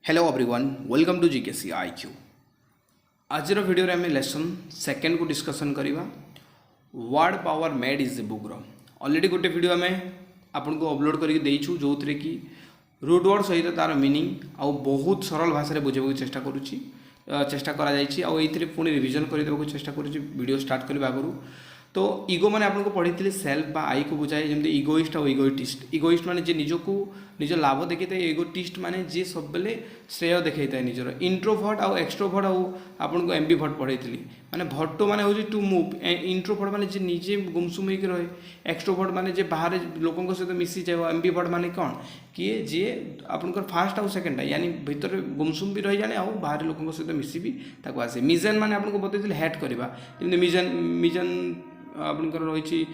Hello everyone welcome to GKC IQ. आज video आम lesson second को डिस्कसन करवा word power made is a book already गोटे video आम आपन को अपलोड करके देइछु जो थे कि रूट वर्ड सहित तार मीनिंग आउ बहुत सरल भाषा बुझे चेष्टा करुच्ची चेष्टा करा पुणी रिविजन करदेक चेष्टा करुच्ची वीडियो स्टार्ट करने आगु। तो इगो माने आपको पढ़ी थे सेल्फ बा आई को बुझाए जमी इगोइस्ट और इगोइटिस्ट। इगोइस्ट माने जे निजको निज लाभ देखी था, इगोटिस्ट माने जे सब बेले श्रेय देखी था निजर। इंट्रोभर्ट आउ एक्सट्रोभर्ट आउ आपको एम्बिभर्ट पढ़ी थी माने भट्टो माने होची टू मूव। इंट्रोभर्ट माने जे निजे गुमसुम होकर रहे। एक्सट्रोभर्ट माने जे बाहर लोकों सहित मिसी जाए। एम्बिभर्ट माने कौन किए जे आपनकर फास्ट आउ सेकेंड यानी भीतर गुमसुम भी रही जाने आउ बाहर लोकों सहित मिसी भी ताको आसे। मिजन माने आपको बतई हेट करवा जमी मिजन आपनकर रही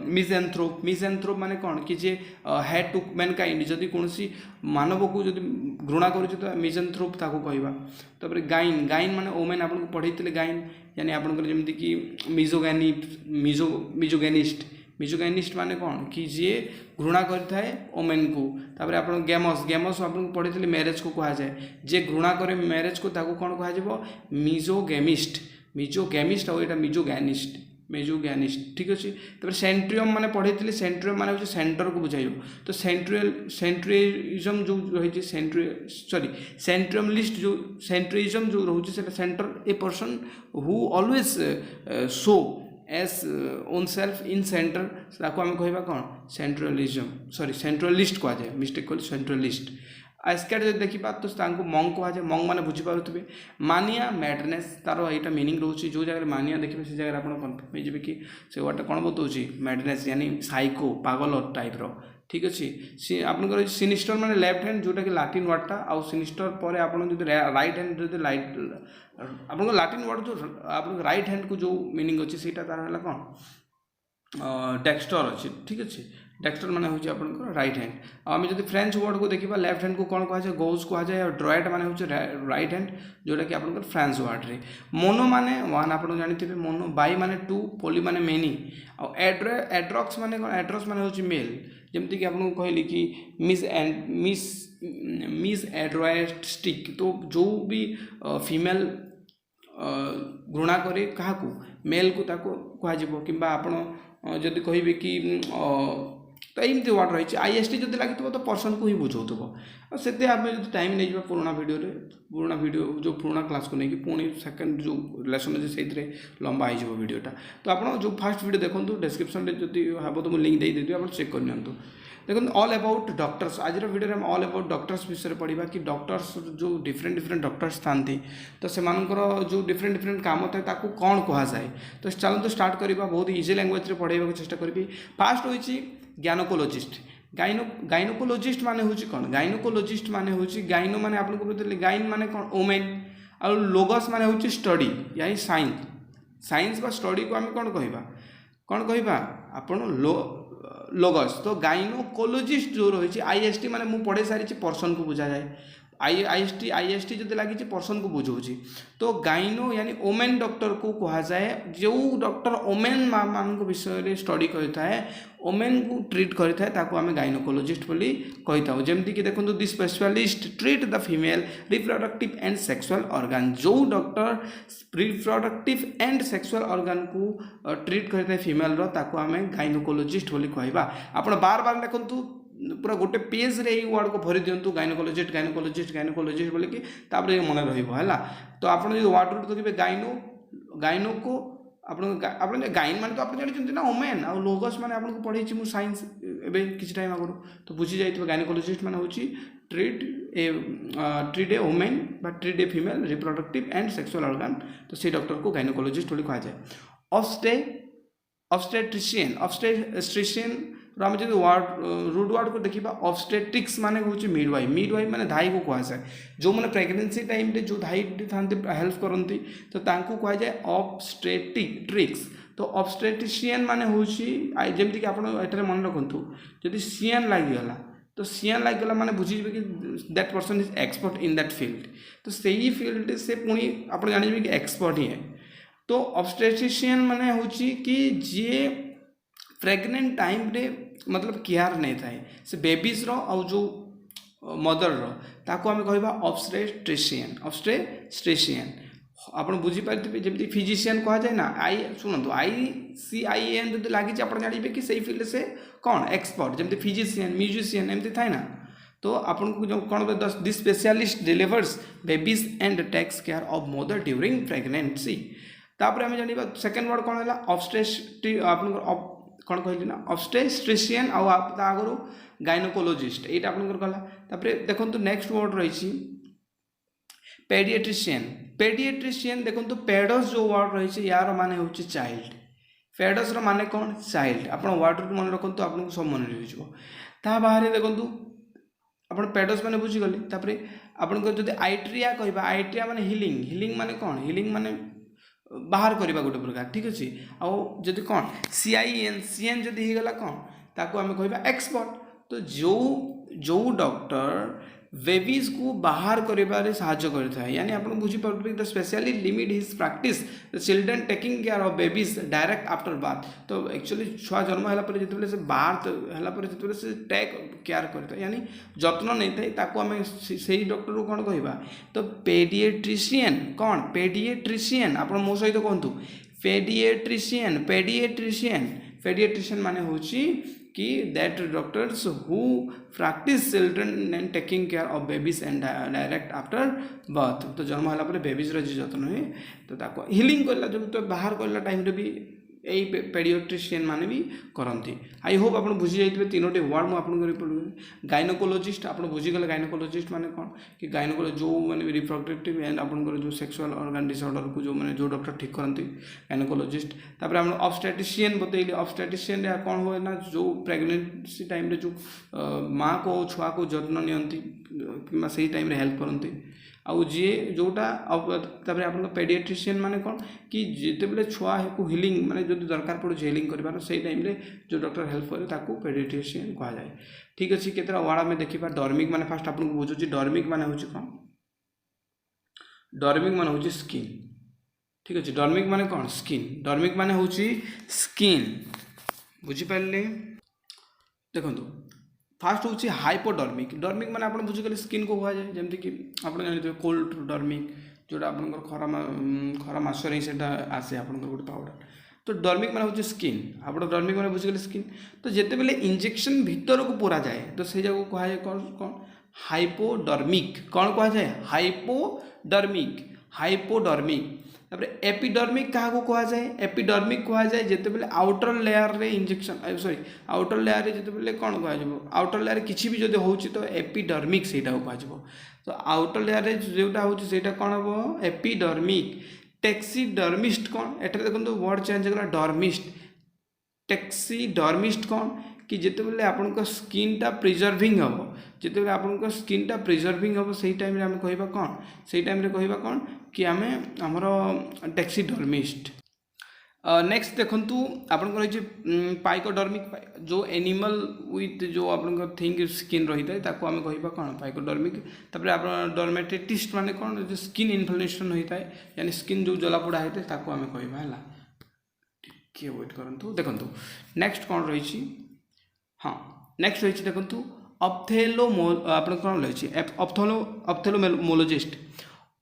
मिजैंथ्रोप। मिजैंथ्रोप माने कौन कि जे हेट टू मैनकाइंड जदि कौन मानव को जब घृणा कर तो मिजैंथ्रोप ताको कहवा। तापर गाइन गाइन माने ओमेन आपको पढ़ी थे गाइन यानी आपनकर जमी कि मिजोगैनिस्ट। मिजोगैनिस्ट माने कौन कि जे घृणा करथाए ओमेन को। तापर आपन गैमस गेमस आपन पढ़ी थे मैरेज को कहा जाए जे घृणा करे मैरेज को ताको कौन कहा जाबो मिजोगैमिस्ट। मिजोगैमिस्ट और एटा मिजोगैनिस्ट मेजोगैनिस्ट ठीक अच्छे। तापर सेंट्रियम माने पढ़ी थी सेंट्रियम माने सेंटर को बुझाइब। तो सेंट्रियलिज्म जो रही सेंट्रियमलिस्ट जो सेंट्रियलिज्म जो रोचे centre a person who always show as own self in centre ताको आम कहवा कौन सेंट्रलिज्म सेंट्रलिस्ट कह जाए मिस्टेक कल सेंट्रलिस्ट। आस्कैट जो देखा तो मंग कह जाए। मंग मैंने बुझीपे मानिया मैडनेस तार यहाँ मीनिंग रोचे जो जगह मानिया देखिए से जगह आप कन्फर्म हो कि से वर्डटा कौन बताऊँ मैडनेस यानी साइको पागल टाइप रो ठीक अच्छे। सी आपंकर सिनिस्टर माने लेफ्ट हैंड जोटा कि लाटिन वर्डटा आउ सिनिस्टर पर आप राइट हैंड जो लाइट आप लाटिन वर्ड जो आप राइट हैंड को जो मीनिंग अच्छे से तार है कौन डेक्स्टर अच्छे ठीक अच्छे। डेक्स्टर माने होची आपनकर राइट हैंड। आम जब फ्रेंच वर्ड को देखा लेफ्ट हैंड को कौन कह जाए गोज कह जाए और ड्रॉइट माने होची राइट हैंड जोटा कि आपनकर फ्रेंच वर्ड रे। मोनो माने वन आप जानते मोनो। बाई माने टू पोली माने मेनी और एड्रॉक्स माने कौन एड्रॉक्स माने होची मेल जमती कि आपको कहली कि मिस एड्रोस्टिक। तो जो भी फीमेल घृणा करे क्या मेल को ताको कह कि जदि कहे कि तो एमती वर्ड रही आईएसटी जब लगे तो पर्सन को ही बुझाव से आम जो टाइम नहीं पुराना वीडियो जो पुराना क्लास को लेकिन पुणी सेकेंड जो लेसन अच्छे से लंबा हो वीडियोटा। तो आप जो फास्ट वीडियो देखो डिस्क्रिप्शन में जब हम तो लिंक दे देती आप चेक कर देखो ऑल अबाउट डॉक्टर्स। आज वीडियो में ऑल अबाउट डॉक्टर्स विषय पढ़ा कि डॉक्टर्स जो डिफरेंट डॉक्टर्स था तो से जो डिफरेंट काम था ताकू कौन कह जाए। तो चलते स्टार्ट करवा बहुत इजी लैंग्वेज पढ़ाई चेष्टा करी। फास्ट होची गायनोकोलॉजिस्ट। गायनोकोलॉजिस्ट माने होची कौन गायनोकोलॉजिस्ट माने होची गायनो माने आपन को बतले गाइन माने कौन ओमेन और लोगस माने होची स्टडी यानी साइंस। साइंस बा स्टडी को आम कौन कहवा आपन लोगस। तो गायनोकोलॉजिस्ट जो रही आईएसटी माने मु पढ़े सारी पर्सन को बुझा जाए। आईएसटी जब लगी पर्सन को बुझाऊँ तो गाइनो यानी ओमेन डॉक्टर को कहा जाए। जो डॉक्टर ओमेन मान विषय स्टडी करता है ओमेन को ट्रीट करता है ताको आम गाइनोकोलॉजिस्ट बोली कही था। जमती कि देखो the specialist treat the female reproductive and sexual organ. जो doctor reproductive and sexual organ को ट्रीट करता है फीमेल ताको आम गाइनोकोलॉजिस्ट बोली कहवा। आप बार बार लिखु पूरा गोटे पेज रे वर्ड को भरी दिंतु गायनोकोलॉजिस्ट गायनोकोलॉजिस्ट गायनोकोलॉजिस्ट बोल कि मन रहा। तो आप जो वर्ड रूट देखिए गाइनो को आप गाइन माने तो आप जानते ना ओमेन आ लोगस माने आपको पढ़े साइंस एवं किसी टाइम आगु तो बुझी जाइए। गायनोकोलॉजिस्ट माने होची ट्रीट ए ओमेन बा treat a female reproductive and sexual organ. तो से डॉक्टर को गायनोकोलॉजिस्ट बोली कहा जाए। ऑब्स्टेट्रिशियन आम जो रूट वर्ड को देखा ऑब्स्टेट्रिक्स माने हूँ मिडवाइफ। मिडवाइफ माने धाई को कह जाए जो मैंने प्रेगनेंसी टाइम जो धाई था हेल्प करती तो कह जाए ऑब्स्टेट्रिक्स। तो ऑब्स्टेट्रिशियन माने हूँ जमीक आप मन रखु जदि सीएन लगिगला तो सीएन लगिगला माने बुझे कि that person is expert in that field. तो सही फील्ड से पुणी आप जानते कि एक्सपर्ट ही है। तो ऑब्स्टेट्रिशियन माने हूँ कि जे प्रेग्नेंट टाइम रे मतलब केयर नहीं थाए से बेबीज रो जो मदर ताको आम कह ऑब्स्टेट्रिशियन आप बुझीपारे जमी फिजिशियन कह जाए ना शुणु ICIN जो लगी आप जानवे कि सही फील्ड से कौन एक्सपर्ट जमी फिजिशियन म्यूजिशियन एमती थाए ना तो आपको जो कौन this specialist delivers babies and takes care of mother during pregnancy तापर आम जाना सेकेंड वर्ड कौन है आप कौन कहली ना ऑब्स्टेट्रिशियन आगु गाइनोकोलोजिस्ट यहाँ आपंकर गला देखो नेक्स्ट वर्ड रही पेडिएट्रिशियन देखो पेडस जो वर्ड रही यार माने हूँ चाइल्ड पेडस माने कौन चाइल्ड आप वर्ड मन रखु आपको सब मन रही बाहर देखो आप पेडस मैंने बुझीगले आपको जो आइट्रिया कह आइट्रिया माने हिलिंग माने कौन हिलिंग माने बाहर करवा गोटे प्रकार ठीक अच्छे आदि कौन CIN जदि होगला कौन ताको आम कह एक्सपर्ट तो जो डॉक्टर बेबीज को बाहर कर साहाय्य करता है यानी आप बुझीपारे the specially limit his practice the children taking care of babies direct after birth तो एक्चुअली छुआ जन्म है जो से बार्थ है से टेक केयर करता है यानी जत्न नहीं था आम से डॉक्टर को कौन कह तो पेडिएट्रिशियन कौन पेडिएट्रिशियन आप मो सहित कहतु पेडिएट्रिशियन माने हूँ कि that doctors who practice children and taking care of babies and direct after birth तो जन्म है बेबीज जत्न हुए तो हिलिंग करला जो तो बाहर करला टाइम रे भी यही पेडिएट्रिशियन माने भी करती आई होप आप बुझी जाइए तीनोटी वर्ड मुझे पढ़ी गाइनोकोलोजिस्ट आप बुझीगले गाइनोकोलोजिस्ट माने कौन कि गाइनोकोलो जो मैंने रिप्रोडक्टिव एंड आपंकर जो सेक्सुअल ऑर्गन डिसऑर्डर को जो मैंने जो डॉक्टर ठीक करती गाइनोकोलोजिस्ट तापर हम ऑब्स्टेट्रिशियन बतैली ऑब्स्टेट्रिशियन कौन हुए ना जो प्रेगनेंसी टाइम जो माँ को छुआ को जत्न नियंती कि सही टाइम हेल्प करती आउ जी जोटा तापर आप पेडिएट्रिशियन माने कौन कि जिते छुआ को हिलिंग माने जो दरकार पड़े हिलिंग कर से टाइम जो डॉक्टर हेल्प करे ताको पेडिएट्रिशियन कहा जाए ठीक अच्छे केतरा वर्ड आम देखा डर्मिक माने फास्ट आपको बुझुची डर्मिक माने हूँ कौन डर्मिक माने हूँ स्किन ठीक अच्छे डर्मिक माने कौन स्किन डर्मिक माने हूँ स्किन बुझीपारे देखो फास्ट हूँ हाइपोडर्मिक डर्मिक माने आप बुझीगले स्किन को कह जाए जमीक कि आप जानते कोल्ड डर्मिक जोटा आप खरा मसरे से आसे आप गोटे पाउडर तो डर्मिक माने हूँ स्किन आप डर्मिक माने बुझीगले स्किन तो जिते बेले इंजेक्शन भीतर को पूरा जाए तो से जगह कह जाए कौन हाइपोडर्मिक कौन कह जाए हाइपोडर्मिक तापर एपिडर्मिक क्या कह जाए एपिडर्मिक कह जाए जिते बेले आउटर लेयर रे इंजेक्शन सॉरी आउटर लेयर रे जिते बेले कौन कह आउटर लेयर किसी भी जब हो तो एपिडर्मिक से कह तो आउटर लेयर रे जोटा होटा कौन हम एपिडर्मिक टेक्सीडर्मिस्ट कौन एटा देखो वर्ड चेंज होगा डर्मिस्ट टेक्सीडर्मिस्ट कौन कि जिते बेले आपन स्किनटा प्रिजर्विंग हम जिते बेले आपन स्किनटा प्रिजर्विंग हम से टाइम आम कह कौन से टाइम कह कौन कि आम आमर टेक्सीडर्मिस्ट नेक्स्ट देखु आपन रही पाइकोडर्मिक जो एनिमल विथ जो आप थिंक स्किन रही है ताको आम कह कौन पाइकोडर्मिक तापर आप डर्मेटाइटिस माने कौन जो स्किन इन्फ्लेमेशन होता है यानी स्किन जो जलापोड़ा होता है ताको आम कहवा है वेट करूँ देखो नेक्स्ट कौन रही हाँ नेक्स्ट रही देखो आप कौन रही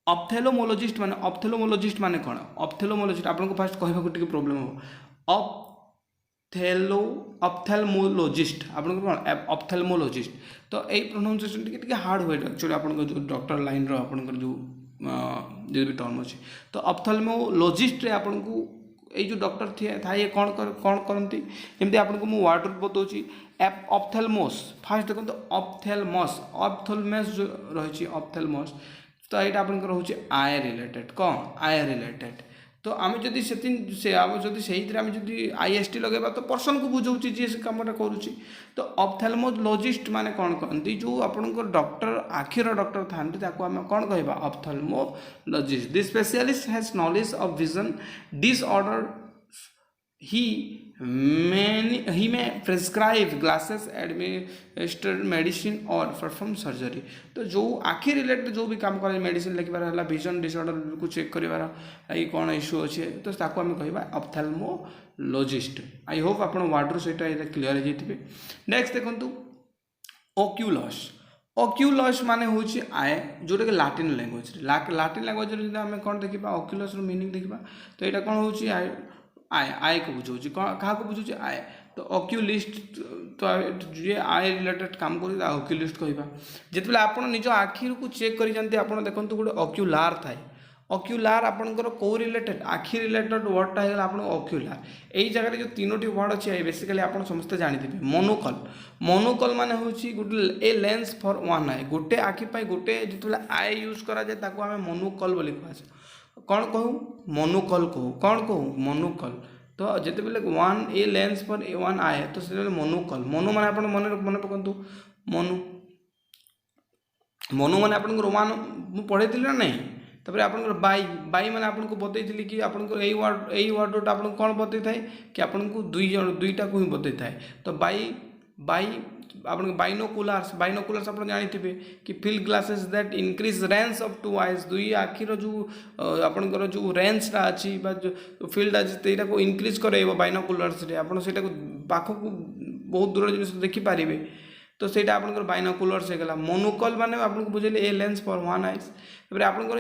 ऑप्थेलोमोलोजिस्ट माने कौन ऑप्थेलोमोलोजिस्ट आपको फास्ट कहवा टे प्रोब्लेम हो ऑप्थेल्मोलोजिस्ट आपको कौन ऑप्थेल्मोलोजिस्ट तो यही प्रोनाउंसिएशन टी हार्ड हुए एक्चुअली आप जो डॉक्टर लाइन रहा जो भी टर्म अच्छे तो ऑप्थेल्मोलोजिस्ट रे आपको ये जो डॉक्टर था ये कौन करती जमी आपको मुझे वार्ड बताऊँगी ऑप्थेल्मोस फास्ट देखो ऑप्थेल्मस जो रही ऑप्थेल्मस तो यहाँ आप रोचे आय रिलेटेड कौन आय रिलेटेड तो आम जदि से आम जदि IST लगेगा तो पर्सन को बुझाऊँ जी से कमटा करुच्ची तो ऑप्थेल्मोलॉजिस्ट माने कौन कहती जो आपंकर डॉक्टर आखिर डॉक्टर था आम कौन कह ophthalmologist this specialist has knowledge of vision disorder he may prescribe glasses administer medicine or perform surgery तो जो आखि रिलेटेड जो भी काम करे मेडिसिन लिखबार है विजन डिसऑर्डर को चेक करार कौन इश्यू अच्छे तो ताको आम कह ऑप्थेल्मोलॉजिस्ट आई होप आप वार्ड रू से क्लीयर हो जाए नेक्स्ट देखो ओक्यूलस ऑक्यूलस माने होची आय जोटा कि लाटिन लैंग्वेज लाटिन लैंग्वेज रे जदि हमें कोन देखिबा ऑक्यूलस रो मीनिंग देखिबा तो एटा कोन होची आय आय आय को बुझौची कहा को बुझौची आय तो ऑक्यूलिस्ट तो जे आय रिलेटेड काम करी ऑक्यूलिस्ट कहबा जेतबेला आपण निज आखिर को चेक करी जानते आपण देखंतु गोटे ऑक्यूलार थाए ऑक्यूलार आपनकर को रिलेटेड आखि रिलेटेड वर्डटा है आप ऑक्यूलार यही जगह जो तीनोटी वर्ड अच्छे बेसिकली आप समस्ते जानी मोनोकल मोनोकल माने होची गोटे ए लेंस फॉर वन आई गोटे आखि पाई गोटे जिते आई यूज करा जाए ताको आमे मोनोकल बोली कहुए कौन कहू मोनोकल कहू कौन कहू मोनोकल तो जिते one a lens for a one eye तो से मोनोकल मोनो माने आप मन पकड़ू मोनो मोनो माने आप वन पढ़े ना नहीं तापर आपन बाई बाई मैंने आपको बतई कि आपको यही वर्ड आपको कौन बतई थाए कि आपको दुईटा को ही बतई थाए तो बाई बाई आप बाइनोकुलर्स आप जानी कि field glasses that increase range of two eyes दुई आखिर जो आपंकर जो रेंजटा अच्छी जो फील्ड अच्छी को इंक्रीज करे बाइनोकुलर्स आप पाखक बहुत दूर जिन देखिपारे तो सहीटा आपंकर बाइनोकुलर्स होगा मोनोकल माने आपको बुझे ए लेंस फॉर वन आईज तापर आपंकर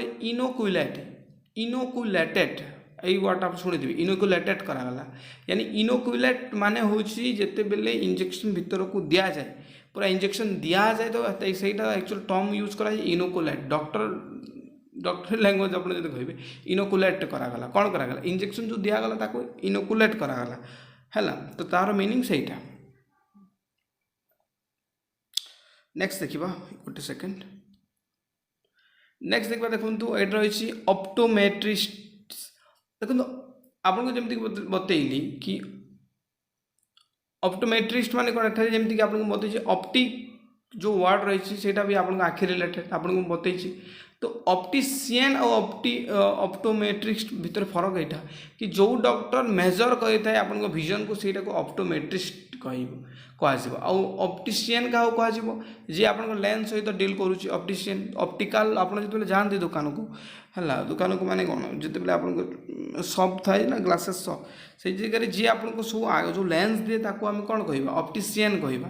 इनोकुलेटेड यही वर्ड आप शुणी इनोकुलेटेड करागला यानी इनोकुलेट माने होची जेते बेले इंजेक्शन भीतर को दिया जाए पूरा इंजेक्शन दिया जाए तो सहीटा एक्चुअल टर्म यूज करा इनोकुलेट डॉक्टर लैंग्वेज आप कहे इनोकुलेट करागला कौन करागला इंजेक्शन जो दिगला ताको इनोकुलेट करागला है तो तार मीनिंग सहीटा नेक्स्ट देखा गोटे सेकेंड नेक्स्ट देखा देखो ये रही ऑप्टोमेट्रिस्ट देखो आपको जमी बतैली कि ऑप्टोमेट्रिस्ट माने कौन एठारे जमीक आपको बतई ऑप्टिक जो वर्ड रही है भी आपको आखि रिलेटेड आपको बतई तो ऑप्टिशियन और ऑप्टोमेट्रिस्ट भीतर फरक यहाँ कि जो डॉक्टर मेजर करें आप विजन को सहीटा को ऑप्टोमेट्रिस्ट कह ऑप्टिशियन क्या कह जी आप लेंस सहित डील करुच्ची ऑप्टिशियन ऑप्टिकल आप जो जाती दुकान को है दुकान को माने कौन जिते आप सप थाए ना ग्लासेस सप से जगह जी आपको सब जो लेंस दिए ताको आम कौन कह ऑप्टिशियन कह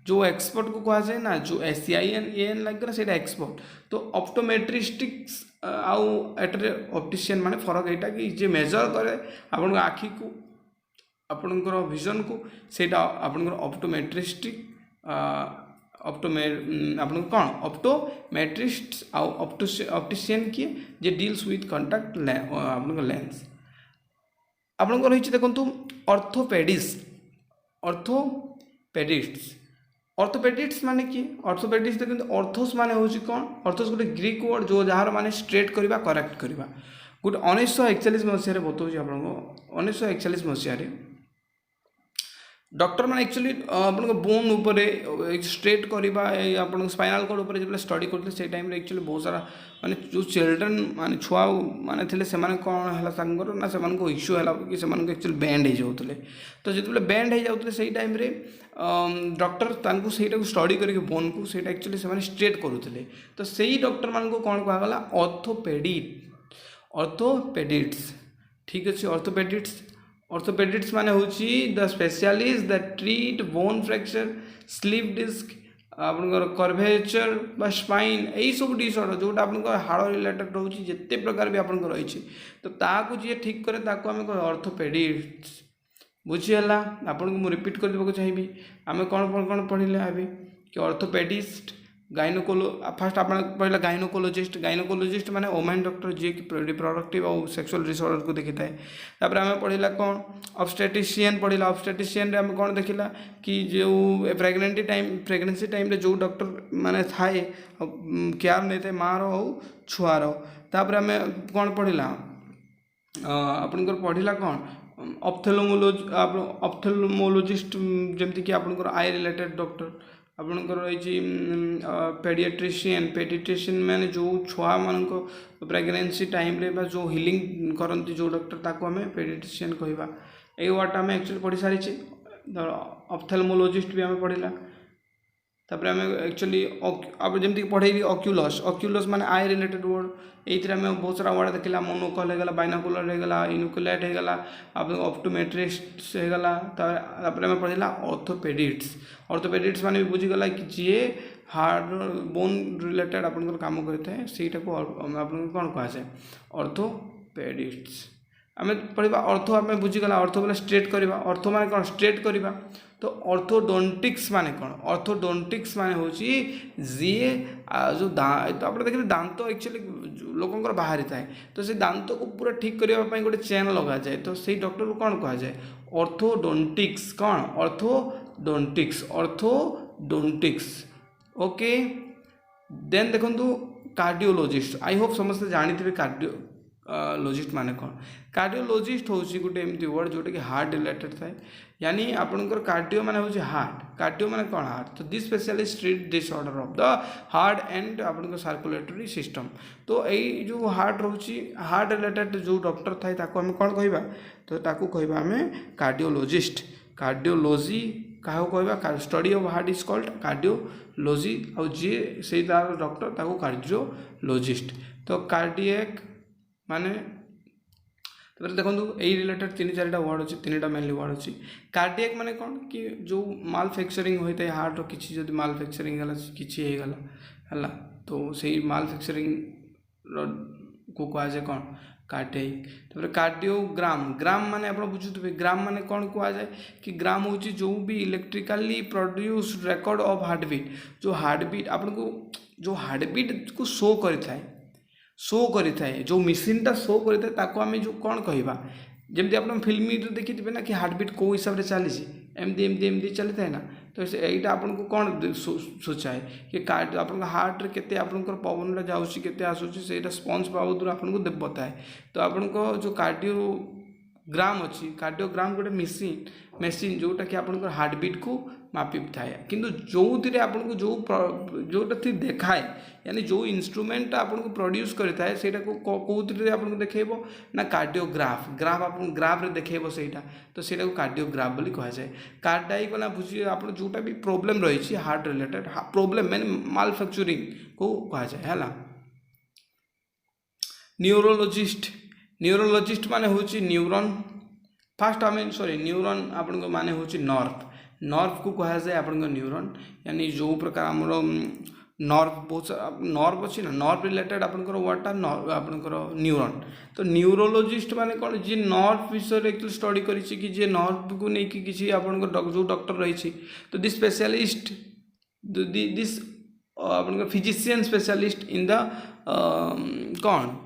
जो एक्सपर्ट को कहा जाए ना जो SCIN लगे से एक्सपर्ट तो ऑप्टोमेट्रिस्टिक्स आउ ऑप्टिशियन माने फरक यहाँ कि जे मेजर करे आप आखि को आपणकर विजन को सेटा आपणकर ऑप्टोमेट्रिस्टिक आप कौन ऑप्टोमेट्रिस्ट आउ ऑप्टिशियन किए जे डील्स विथ कंटाक्ट आप लेंस आपंकर रही देखो ऑर्थोपेडिस्ट माने कि ऑर्थोपेडिस्ट देखते ऑर्थोस माने होची कौन ऑर्थोस गोटे ग्रीक वर्ड जो जार माने स्ट्रेट करवा करेक्ट करवा गोटे 1941 मसीह बताऊँ आपको 1941 मसीह डॉक्टर मैंने एक्चुअली आप बोन उपर स्ट्रेट करवा आप स्पाइनल कॉर्ड उपर जो स्टडी करते से टाइम एक्चुअली बहुत सारा माने जो चिल्ड्रेन माने छुआ माने थे से कौन है ना से इश्यू है कि से एक्चुअली बैंड हो जाते तो जो बैंड हो जाते से टाइम डॉक्टर से स्टडी करके बोन को से एक्चुअली से स्ट्रेट करुले तो से डॉक्टर मान को कौन कहला ऑर्थोपेडिट्स ठीक अच्छे ऑर्थोपेडिट्स माने होची the specialist that treat bone fracture slip disc आपनकर कर्वेचर बा स्पाइन यही सब डिसऑर्डर जोटा आपनकर हाड़ रिलेटेड रोची जिते प्रकार भी आपनकर रही तो ताकू जी ठीक करे ताकू आम कह ऑर्थोपेडिट्स बुझीगला आपको मुझे रिपीट कर देवाक चाहिए आम कौन पढ़ले अभी कि ऑर्थोपेडिस्ट गाइनोकोलो फास्ट आप पढ़ला गाइनोकोलोजिस्ट माने ओमेन डॉक्टर जी की रिप्रोडक्टिव और सेक्सुअल डिसऑर्डर को देखी था आम पढ़ला कौन ऑब्स्टेट्रिशियन पढ़ला ऑब्स्टेट्रिशियन आम कौन देखला कि जो प्रेगनेंसी टाइम जो डॉक्टर माने थाए केयर नहीं थे माँ रो छुआर तापर आम कौन पढ़ला आपनकर पढ़ला कौन ऑप्थेल्मोलोजिस्ट जमती कि आपनकर आई रिलेटेड डॉक्टर आपनकर रही पेडिट्रिशियन मैंने जो छुआ मान प्रेगनेंसी टाइम रे जो हिलिंग करती जो डॉक्टर ताको आम पेडिट्रिशियन कहवा ये वर्ड आम एक्चुअली पढ़ी सारी ऑप्थेल्मोलोजिस्ट भी आम पढ़ला तापर आम एक्चुअली आप जमी पढ़ेली ऑक्यूलस माने आई रिलेटेड वर्ड ये बहुत सारा वर्ड देखला मोनोकल होगा बाइनोकुलर होगा इनोकुलेट होगा आप ऑप्टोमेट्रिस्ट होगा पढ़ला ऑर्थोपेडिट्स माने भी बुझीगला कि जी हार्ड बोन रिलेटेड आपन काम करता है को आपन कौन कहुए ऑर्थोपेडिक्स आम पढ़ा अर्थ आम बुझीगला अर्थ बोले स्ट्रेट करवा अर्थ मान कौन स्ट्रेट करवा तो ऑर्थोडोंटिक्स माने कौन ऑर्थोडोंटिक्स माने होची जी जो तो आप देखिए दांत एक्चुअली लोकंर बाहरी थाए तो से दांत को पूरा ठीक करने गोटे चेन लगा जाए तो से डॉक्टर को कौन कह जाए ऑर्थोडोंटिक्स कौन ऑर्थोडोंटिक्स ओके देन देखो कार्डियोलॉजिस्ट आई होप समस्त जानी कार्डियोलॉजिस्ट माने कौन कार्डियोलॉजिस्ट हूँ गोटे एमती वर्ड जोटा कि हार्ट रिलेटेड थाए यानी आपंकर कार्डियो माने हूँ हार्ट कार्डियो माने कौन हार्ट तो this specialist treat disorder of the heart and आपन सर्कुलेटरी सिस्टम तो यही जो हार्ट रोची हार्ट रिलेटेड जो डॉक्टर थाए आम कौन कहवा तो ताकू कहवा आम कार्डियोलॉजिस्ट कार्डियोलॉजी क्या कहवा study of heart is called cardiology और जी से तार डॉक्टर ताकू कार्डियोलॉजिस्ट तो कार्डियक माने देखो यही रिलेटेड 3-4 वर्ड अच्छी 3टा मेनली वर्ड अच्छी कार्डियक माने कौन कि जो मालफैक्चरिंग होता है हार्ट किसी जब मालफैक्चरिंग किसी है तो से मालफैक्चरिंग को कहुए कौन कार्डियक कार्डियोग्राम ग्राम माने आप बुझुवे ग्राम माने कौन कहुए कि ग्राम हूँ जो भी electrically produced record of heartbeat जो हार्टबीट आपको जो हार्टबीट को शो करें जो मशीनटा शो करें आम जो कौन कहवा जमी आप फिल्म देखिए ना कि हार्टबीट कौ हिसाब से चली एमती एमती एमती चली था ना तो यहाँ आपको कौन सूचाए कि आप हार्ट के आपंकर पवन जाऊँगी के आसूँ से स्पंज बाबद आपको बताए तो आपण जो कार्डियोग्राम अच्छी कार्डियोग्राम गोटे मेसीन जोटा कि आप हार्टबीट को मापी थाए किंतु जो थी आपको जोटा थी देखाए यानी जो इंस्ट्रूमेंट आपको प्रोड्यूस करता है से कौन आपको देखेब ना कार्डियोग्राफ ग्राफ रे देखेब से तो से कार्डियोग्राफ बोली कह जाए कार्डियक ना बुझे आप जोटा भी प्रोब्लेम रही हार्ट रिलेटेड प्रोब्लेम मैंने मालफैक्चरिंग को कह जाए है न्यूरोलॉजिस्ट माने हूँ न्यूरॉन फास्ट आम सॉरी न्यूरॉन आपण माने हूँ नर्व को कह जाए आप न्यूरॉन यानी जो प्रकार आमर नर्व बहुत नर्व अच्छी ना नर्व रिलेटेड आपंकर वर्डटा आपंकर न्यूरॉन तो न्यूरोलॉजिस्ट माने कौन जी नर्व विषय एक्चुअली स्टडी करी कि जी नर्व को लेकिन किसी आप जो डॉक्टर रही तो दिस स्पेशलिस्ट दिस आप फिजिशियन स्पेशलिस्ट इन द कौन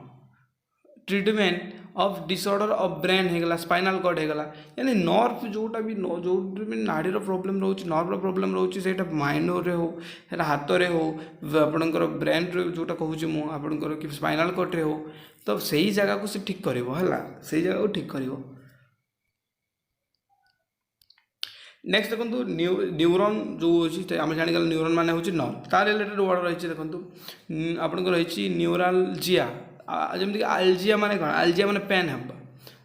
treatment of disorder of brain होगा स्पाइनल कॉर्ड होगा यानी नर्व जोटा भी जो भी नाड़ीर प्रोब्लेम रोचे नर्वर प्रोब्लेम रोचे से माइंड हो हाथ में हो आपंकर ब्रेन जोटा कहूँ मुझे आपंकर कि स्पाइनल कॉर्ड हो तो सही जगह को से ठीक कर से जगह को ठीक कर नेक्स्ट देखो न्यूरॉन जो अच्छी आम जानीगल न्यूरॉन माने हूँ नर्व तार रिलेटेड वर्ड रही देखो आपन रही न्यूरालजिया जमीक आलजिया माने कौन आलजिया माने पेन है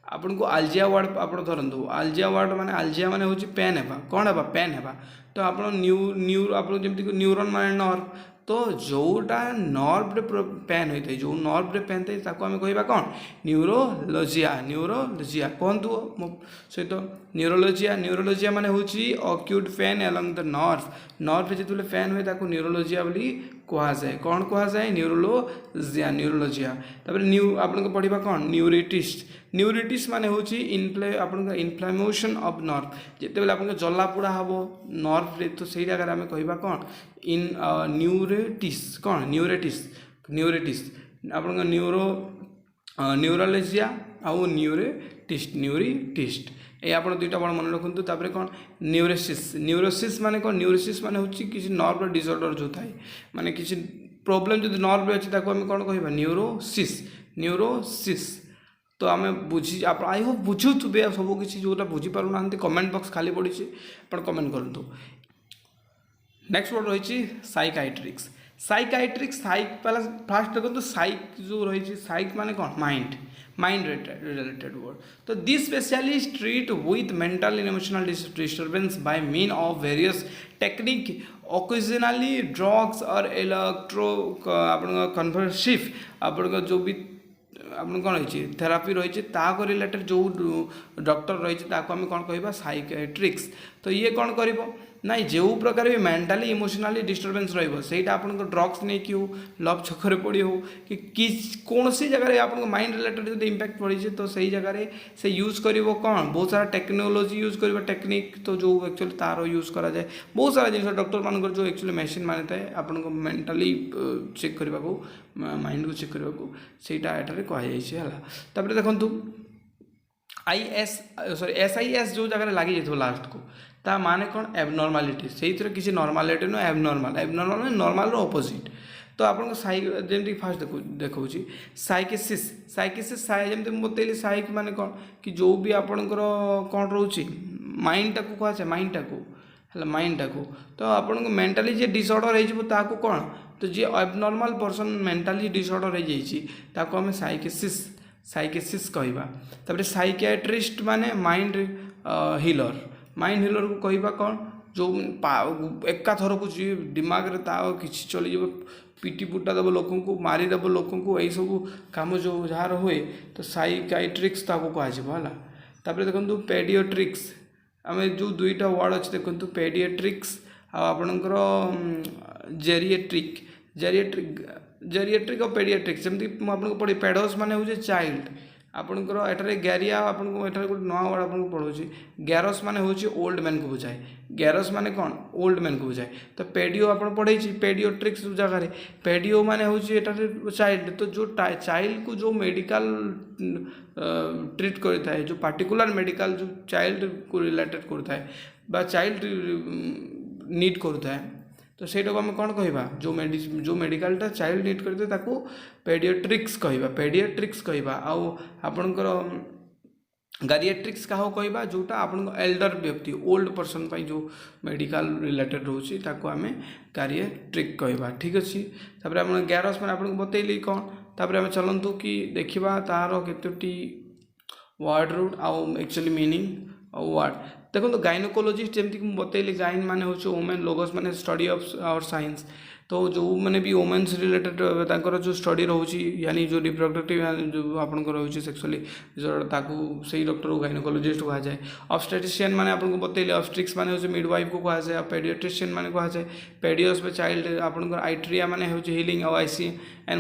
आपन को आलजिया वर्ड आप धरतु आलजिया वर्ड माने आलजिया माने हूँ पेन है कौन है पेन है तो आप जमीक न्यूरॉन माने नर्व तो जोटा नर्व रे पेन होता है जो नर्व रे पेन थाए आम कहवा कौन न्यूरोलॉजिया कहतु मो सहित न्यूरोलॉजिया माने हूँ acute pain along the nerve जो पेन हुए न्यूरोलॉजिया बोली कह जाए कौन कह जाए न्यूरोलॉजिया आपको पढ़ा कौन न्यूरिटिस माने हूँ इनफ्लामेशन ऑफ नर्व जिते बेले आप जलापोड़ा हम नर्व रे तो सही जगह आम कहवा कौन इन न्यूरेटिस आप न्यूरोलॉजिया आउ न्यूरिटिस्ट ये आप दुईटा वर्ड मन रखुद तापर कौन न्यूरोसिस माने कौन न्यूरोसिस माने हूँ किसी नर्व डिसऑर्डर जो थाए माने किसी प्रोब्लेम जो नर्व अच्छी आम कौन कहवा न्यूरोसिस तो आम बुझी आप आई होप बुझुवे सब किसी जोटा बुझीपार ना कमेंट बॉक्स खाली पड़ी आप कमेंट करूँ नेक्स्ट वर्ड रही साइकाइट्रिक्स पहला फास्ट देखो साइक जो रही साइक माने कौन माइंड रिलेटेड वर्ड तो this specialist treat with mental and emotional disturbance by mean of various technique occasionally drugs और इलेक्ट्रो कन्वर्सिव आप जो भी आपन कौन रही थेरापी रही रिलेटेड जो डॉक्टर रही आम कौन कह साइकेट्रिक्स तो ये कौन कर ନାଇଁ ଯେଉଁ ପ୍ରକାର ବି ମେଣ୍ଟାଲି ଇମୋସନାଲି ଡିଷ୍ଟର୍ବାନ୍ସ ରହିବ ସେଇଟା ଆପଣଙ୍କ ଡ୍ରଗ୍ସ ନେଇକି ହଉ ଲଭ୍ ଛକରେ ପଡ଼ି ହଉ କି କୌଣସି ଜାଗାରେ ଆପଣଙ୍କ ମାଇଣ୍ଡ ରିଲେଟେଡ୍ ଯଦି ଇମ୍ପାକ୍ଟ ପଡ଼ିଛି ତ ସେଇ ଜାଗାରେ ସେ ୟୁଜ୍ କରିବ କ'ଣ ବହୁତ ସାରା ଟେକ୍ନୋଲୋଜି ୟୁଜ୍ କରିବ ଟେକ୍ନିକ୍ ତ ଯେଉଁ ଆକ୍ଚୁଆଲି ତା'ର ୟୁଜ୍ କରାଯାଏ ବହୁତ ସାରା ଜିନିଷ ଡକ୍ଟରମାନଙ୍କର ଯେଉଁ ଆକ୍ଚୁଆଲି ମେସିନ୍ ମାନେ ଥାଏ ଆପଣଙ୍କ ମେଣ୍ଟାଲି ଚେକ୍ କରିବାକୁ ମାଇଣ୍ଡକୁ ଚେକ୍ କରିବାକୁ ସେଇଟା ଏଠାରେ କୁହାଯାଇଛି ହେଲା। ତାପରେ ଦେଖନ୍ତୁ SIS जो जगह लगी जाइए लास्ट को ता माने कौन एबनॉर्मालिटी से किसी normality no abnormal normal opposite तो आपन जमी फास्ट देखा साइकिसिस जमी बतैली साइक माने कौन कि जो भी आपणकर कौन रोचे माइंड टाक कहुए माइंड टाक तो आपन मेंटाली जी डिसऑर्डर हो कौन तो जी एबनॉर्मल पर्सन मेंटाली डिसऑर्डर हो आम साइकिसिस कहवा तापर साइकियाट्रिस्ट माने माइंड हिलर को कहवा कौन जो एका थर को जी दिमाग रे किसी चली पिटी पुटा दब लोक को मारिदेव लोक को यही सब कम जो जार हुए तो साइकियाट्रिक्स ताको कहला। तापर देखो पेडियाट्रिक्स आम जो दुईटा वर्ड अच्छे देखो पेडियाट्रिक्स आपणकर जेरिएट्रिक और पेडियाट्रिक्स जमी आपको पढ़ी पेडोस माने हो चाइल्ड आपणकर एठारे गैरिया आपको एठारे गोटे नुआ वर्ड आपको पढ़ाऊँ गैरस माने हो ओल्ड मैन को बुझाए गैरस माने कौन ओल्ड मैन को बुझाए तो पेडियो आप पढ़े पेडियोट्रिक्स जगह पेडियो माने हो चाइल्ड तो जो चाइल्ड को जो मेडिकल ट्रीट करता है जो पार्टिकुलर मेडिकल जो चाइल्ड को रिलेटेड करता है चाइल्ड नीड करता है तो ସେଇଟାକୁ ଆମେ କ'ଣ କହିବା जो मेडिकलटा चाइल्ड नीड करते ताको पेडियाट्रिक्स कहवा आउ आपणकर गारिएट्रिक्स क्या कहवा जोटा आपण एल्डर व्यक्ति ओल्ड पर्सन जो मेडिकल रिलेटेड रोचे ताको आमे गारिएट्रिक कहवा ठीक अच्छे। तापर आप गैरस मैंने आपको बतैली कौन तापर आम चलतु कि देखा तार केतोटी वर्ड रूट आउ एक्चुअली मीनिंग आउ वर्ड देखो तो गाइनोकोलोजिस्ट जमीक बतैली गाइन माने हो वुमेन लोगस माने स्टडी ऑफ आवर साइंस तो जो मैंने भी वुमेन्स रिलेटेड तांकर जो स्टडी रोची यानी जो रिप्रोडक्टिव जो आपंकर रोचे सेक्सुअली से डॉक्टर को गाइनोकोलोजिस्ट कहा जाए। ऑब्स्टेट्रिशियन माने आपको बतैली ऑब्स्ट्रिक्स माने हो मिडवाइफ को कहा जाए पेडियाट्रिशियन माने कहा जाए पेडियस पे चाइल्ड आपंकर आइट्रिया माने हो हिलिंग और ICN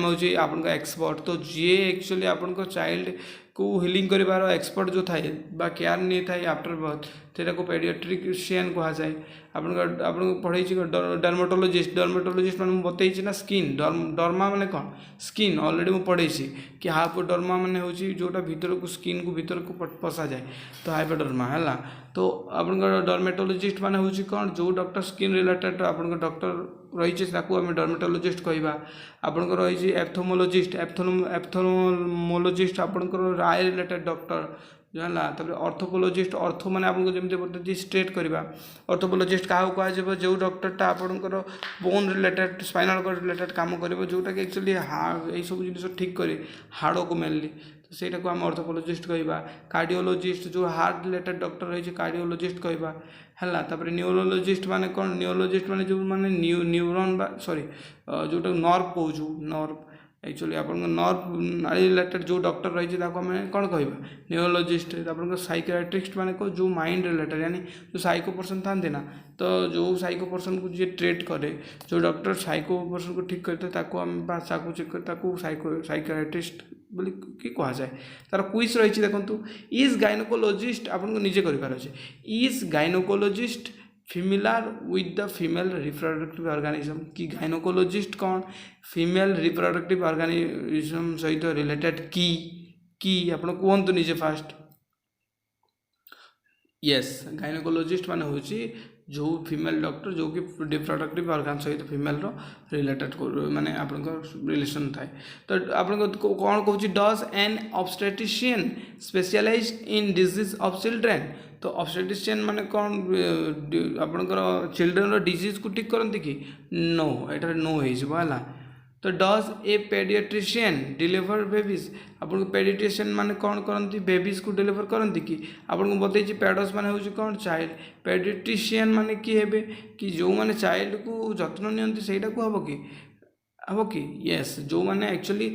हो आपन एक्सपर्ट तो जी एक्चुअली आपन चाइल्ड को हिलिंग कर एक्सपर्ट जो थाए केयर नहीं थाए आफ्टर बर्थ से पेडियाट्रिशियन कहा जाए। आपन पढ़े डर्मेटोलोजिस्ट मैंने बतई ना स्किन डर्मा माने कौन स्किन ऑलरेडी मुझे पढ़े कि हाइपोडर्मा माने हो जोटा भीतर को स्किन को भीतर को पशा जाए तो हाइपोडर्मा है तो आपन डर्मेटोलोजिस्ट माने हो कौन जो डॉक्टर स्किन रिलेटेड आपन डॉक्टर रही आम डर्मेटोलोजिस्ट कहवा आपन रही एप्थोमोलोजिस्ट आपन आई रिलेटेड डॉक्टर जो है तापर ऑर्थोपोलॉजिस्ट ऑर्थो माने आपको जमी बताइए स्ट्रेट करवा ऑर्थोपोलॉजिस्ट क्या कह जो डॉक्टरटा आपंकर bone related spinal cord related काम कर जोटा कि एक्चुअली यही सब जिन ठीक करे हाड़ को मेनली तो सहीटा को आम ऑर्थोपोलॉजिस्ट कहवा। कार्डियोलॉजिस्ट जो हार्ट रिलेटेड डॉक्टर रही कार्डियोलॉजिस्ट कहवा है। तापर न्यूरोलॉजिस्ट माने कौन न्यूरोलॉजिस्ट माने जो माने न्यूरॉन सॉरी जोटा नर्व कहूँ नर्व एक्चुअली आप नर्व रिलेटेड जो डॉक्टर रही कौन कहवा न्यूरोलॉजिस्ट। आप साइकियाट्रिस्ट माने को जो माइंड रिलेटेड यानी जो साइको पर्सन था ना तो जो साइको पर्सन को जी ट्रीट करे जो डॉक्टर साइको पर्सन को ठीक करते चेक कर साइकियाट्रिस्ट बोली कि कह जाए। तार क्विज रही देखो इज गाइनोकोलॉजिस्ट आपको निजे कर is gynaecologist familiar with the female reproductive organism कि गाइनोकोलॉजिस्ट कौन फीमेल रिप्रोडक्टिव ऑर्गेनिज्म सहित रिलेटेड कि आप कहतु निजे फास्ट यस गाइनोकोलॉजिस्ट माने हो जो फीमेल डॉक्टर जो कि रिप्रोडक्टिव ऑर्गन सहित फीमेल रिलेटेड माने आपन रिलेशन थाए तो आप कौन कहूँ does an obstetrician specialise in disease of children तो ऑब्स्टेट्रिशियन माने कौन आपनकर चिल्ड्रेन डिजीज को ठीक करती कि नो एटा नो है तो does a paediatrician deliver babies आपको पेडियाट्रिशियन माने कौन करती बेबीज को डिलीवर करती कि आपको बतई पेडस माने हो कौन चाइल्ड पेडियाट्रिशियन माने किए हेबे कि जो माने चाइल्ड को जत्न नियंती सेटा को हम कि येस जो मैंने एक्चुअली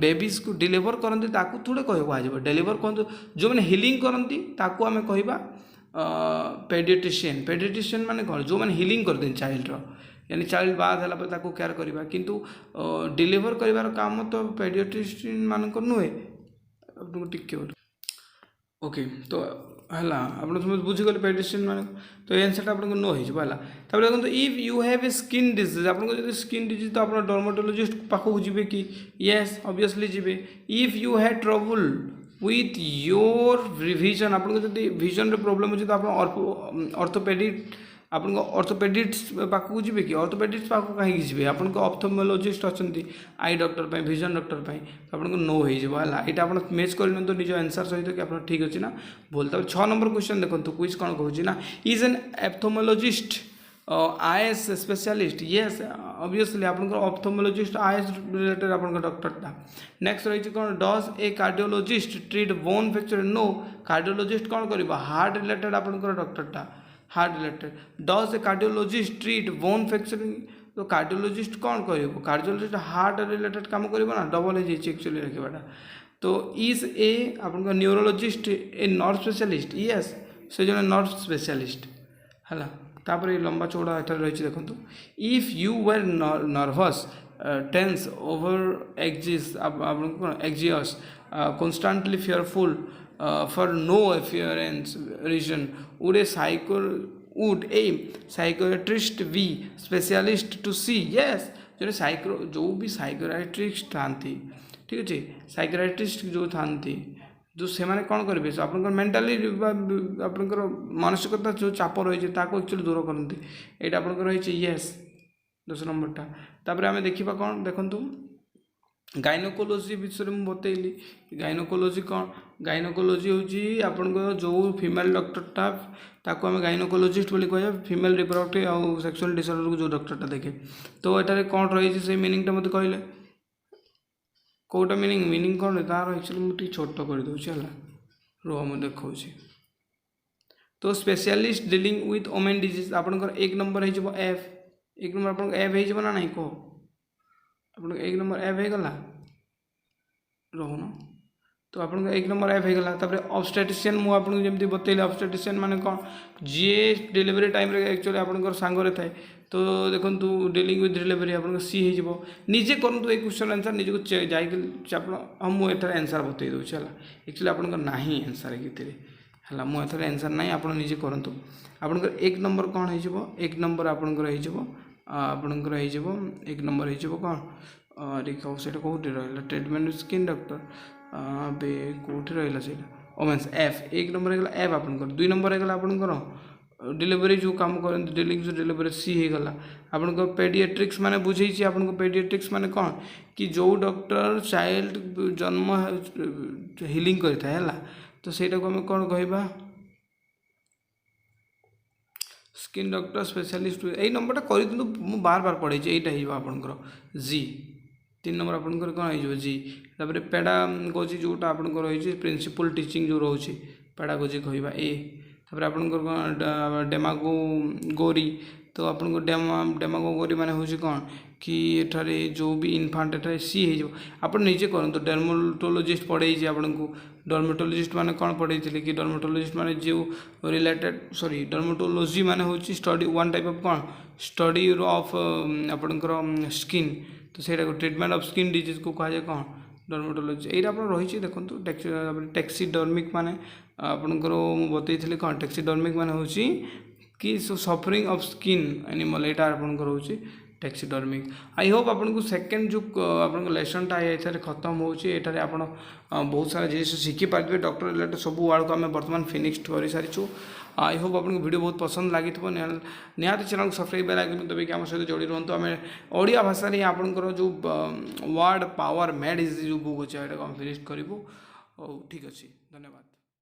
बेबीज को डिलीवर करती ताकू थोड़े कह डिलीवर कहते जो मैंने हिलिंग करती ताकू आम कहवा पेडिट्रिशियन माने कौन जो मैंने हिलिंग कर दें चाइल्ड यानी चाइल्ड बाद है केयर करवा किंतु डिलीवर कर काम तो पेडिट्रिशियन मान नुहे आपको टिके ओके तो है आप बुझीगले पेडिट्रिशियन मान तो ये आंसर आपको नो हो देखो if you have a skin disease आपको जो स्किन डिजीज तो आप डर्माटोलोजिस्ट पाखक जी कि येस ऑब्वियसली जी if you have trouble with your vision आपको जो विजन प्रोब्लेम अच्छे तो आप ऑर्थोपेडिक आपन ऑर्थोपेडिक्स पाखक जी कि ऑर्थोपेडिक्स पाखक कहीं जी आपन ऑप्थोमोलॉजिस्ट अच्छा आई डॉक्टर विजन डॉक्टर आपको नो हो यहाँ आप मैच कर निज आंसर सहित कि आप ठीक अच्छे ना भूल तब 6 नंबर क्वेश्चन देखो क्विज कौन कहूँ ना is an ophthalmologist is specialist yes obviously आपन ऑप्थोमोलॉजिस्ट आईएस रिलेटेड आप डॉक्टरटा नेक्स्ट रही कौन does a cardiologist treat bone fracture no cardiologist कौन कर हार्ट रिलेटेड आप डॉक्टरटा heart related does a cardiologist treat bone fracturing तो कार्डियोलॉजिस्ट कौन कर कार्डियोलॉजिस्ट हार्ट रिलेटेड काम कर ना डबल हो जाए एक्चुअली रखा तो इज ए आप neurologist a nerve specialist yes से जो नर्व स्पेशलिस्ट है तापर ये लंबा चौड़ा एठार रही देखो if you were nervous tense over anxious constantly fearful for no apparent reason would a psychiatrist be specialist to see yes जो भी साइकोट्रिस्ट था ठीक अच्छे साइकोट्रिस्ट जो था जो से मैंने कौन करेंगे आप मेन्टाली आप मानसिकता जो चाप रही है एक्चुअली दूर करते यहाँ आप रही येस 10 नंबरटा तापर आम देखा कौन देखु गाइनोकोलोजी विषय में बतैली गाइनोकोलोजी कौन गाइनोकोलोजी हूँ आपण जो फीमेल डॉक्टरटा ताको आम गाइनोकोलोजिस्ट बोली कह फीमेल रिप्रोडक्टिव आउ सेक्सुअल डिसऑर्डर को जो डॉक्टरटा देखे तो यहाँ कौन रही से मीनिंगटा मत कहले कौटा मीनिंग कौन तार एक्चुअली मुझे छोट कर दूसरी है रुह मुझे देखा तो specialist dealing with women disease आपंकर 1 नंबर हो एफ 1 नंबर आप एफ हो ना नहीं कह आप 1 नंबर एफ हो गला रोहन तो आप 1 नंबर एफ हो गला ऑब्स्टेट्रिशियन मुझे जमी बतैली ऑब्स्टेट्रिशियन माने कौन जी डिलीवरी टाइम एक्चुअली आप सांगरे थाए तो देखो डीलिंग विथ डिलीवरी आप सी हो निजे करूँ ये क्वेश्चन आंसर निजी को जाए हाँ मुझे आंसर बतई दूसरी है एक्चुअली आप ना आंसर है मुझे आंसर ना आप निजे करूँ आपंकर 1 नंबर कौन हो 1 नंबर आपंकर आपंकर 1 नंबर हो कौन देखो से कौटी रहा ट्रीटमेंट स्किन डॉक्टर कौटी रहा से ओमेन्स एफ 1 नंबर हो एफ आपंकर 2 नंबर हो आपंकर डिलीवरी जो काम करते डीलिंग जो डिलीवरी सी हो गला आपंकर पेडियाट्रिक्स माने बुझे आपको पेडियाट्रिक्स माने कौन कि जो डॉक्टर चाइल्ड जन्म हिलिंग करता है तो सहीटा को आम कौन कहवा स्किन डॉक्टर स्पेशलिस्ट यही नंबरटा कर दिखाँ बार बार पढ़े यहाँ आपंकर जी 3 नंबर आपंकर कौन हो जी तापर पेडागोजी जोटा आपंकर रही प्रिंसिपल टीचिंग जो रोचे पेडागोजी कहवा ए तापर आपंकर डेमागोगोरी तो आपको डेमागोगोरी माने हूँ कौन कि एठारे जो भी इनफांट एठारे सी हो आप निजे करूँ डर्मेटोलोजिस्ट पढ़े आपको डर्मेटोलोजिस्ट माने कौन पढ़े कि डर्मेटोलोजिस्ट माने जो रिलेटेड सॉरी डर्मेटोलॉजी माने हूँ स्टडी 1 टाइप ऑफ कौन स्टडी ऑफ आपंकर स्किन तो सहीटा ट्रीटमेंट ऑफ स्किन डिजीज को कहा जाए कौन डर्मेटोलॉजी यहाँ आप रही देखो टैक्सीडर्मिक माने आपंकर बतई कौन टैक्सीडर्मिक माने हूँ कि सफरिंग ऑफ स्किन एनिमल यहाँ आपंकर हूँ टैक्सीडर्मिक आई होप आपको सेकेंड जो आप लेसनटा ये खत्म होती आप बहुत सारा जिन शिखिपारे डॉक्टर रिलेटेड सब वर्ड को आम बर्तमान फिनिश कर सारी आई होप आपको वीडियो बहुत पसंद लगी निहाती चैनल को सब्सक्राइब लगे तब कि आम सहित जोड़ी रुहतु आम ओडिया भाषा ही आपंकर जो वर्ड पावर मैड इज जो बुक अच्छे यहाँ फिनिश करूँ ठीक अच्छे धन्यवाद।